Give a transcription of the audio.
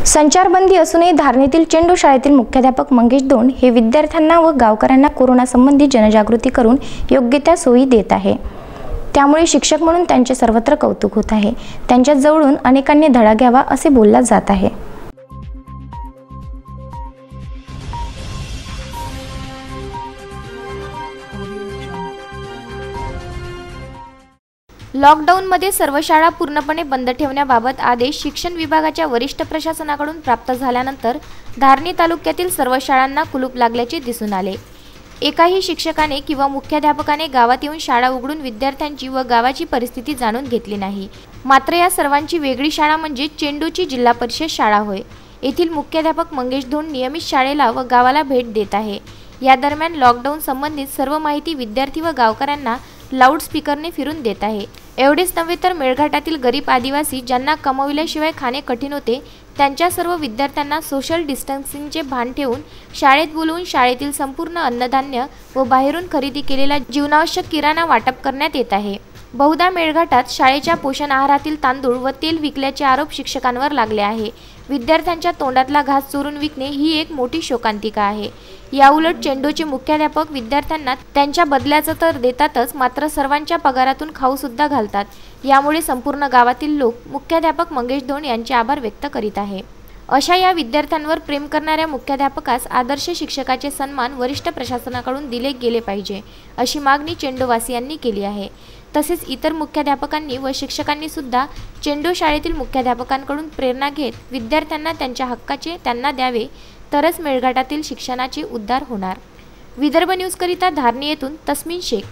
संचारबंदी असूनही धारणीतील चेंडू शाळेतील मुख्याध्यापक मंगेश दोंड हे विद्यार्थ्यांना व गावकऱ्यांना कोरोना संबंधी जनजागृती करून योग्य त्या सोयी देत आहे। त्यामुळे शिक्षक म्हणून त्यांचे सर्वत्र कौतुक होत आहे। त्यांच्या जवळून अनेकांनी धडा घ्यावा असे बोलला जात आहे। लॉकडाऊनमध्ये सर्व शाळा पूर्णपणे बंद ठेवण्याबाबत आदेश शिक्षण विभागाच्या वरिष्ठ प्रशासनाकडून प्राप्त झाल्यानंतर धारणी तालुक्यातील सर्व शाळांना कुलूप लागल्याचे दिसून आले। एकाही शिक्षकाने किंवा मुख्याध्यापकाने गावात येऊन शाळा उघडून विद्यार्थ्यांची व गावाची परिस्थिती जाणून घेतली नाही। मात्र या सर्वांची वेगळी शाळा म्हणजे चेंडूची जिल्हा परिषद शाळा होय। येथील मुख्याध्यापक मंगेश दोंड नियमित शाळेला व गावाला भेट देत आहे। या दरम्यान लॉकडाऊन संबंधित सर्व माहिती विद्यार्थी व गावकऱ्यांना लाऊडस्पीकरने फिरून देत आहे। एवढेच नव्हे तर मेळघाटातील गरीब आदिवासी ज्यांना कमविल्याशिवाय खाणे कठीण होते त्यांच्या सर्व विद्यार्थ्यांना सोशल डिस्टन्सिंगचे भान ठेवून शाळेत बोलवून शाळेतील संपूर्ण अन्नधान्य व बाहेरून खरेदी केलेला जीवनावश्यक किराणा वाटप करण्यात येत आहे। बहुधा मेळघाटात शाळेच्या पोषण आहारातील तांदूळ व तेल विकल्याचे आरोप शिक्षकांवर लागले आहे। विद्यार्थ्यांच्या तोंडातला घास चोरून विकणे ही एक मोठी शोकांतिका आहे। याउलट चेंडूचे मुख्याध्यापक विद्यार्थ्यांना त्यांच्या बदल्याचं तर देतातच, मात्र सर्वांच्या पगारातून खाऊ सुद्धा घालतात। यामुळे संपूर्ण गावातील लोक मुख्याध्यापक मंगेश दोंड यांचे आभार व्यक्त करीत आहे। अशा या विद्यार्थ्यांवर प्रेम करणाऱ्या मुख्याध्यापकास आदर्श शिक्षकाचे सन्मान वरिष्ठ प्रशासनाकडून दिले गेले पाहिजे, अशी मागणी चेंडूवासियांनी केली आहे। तसेच इतर मुख्याध्यापकांनी व शिक्षकांनी सुद्धा चेंडू शाळेतील मुख्याध्यापकांकडून प्रेरणा घेत विद्यार्थ्यांना त्यांच्या हक्काचे त्यांना द्यावे, तरच मेळघाटातील शिक्षणाचे उद्धार होणार। विदर्भ न्यूज करिता धारणी येथून तस्मीन शेख।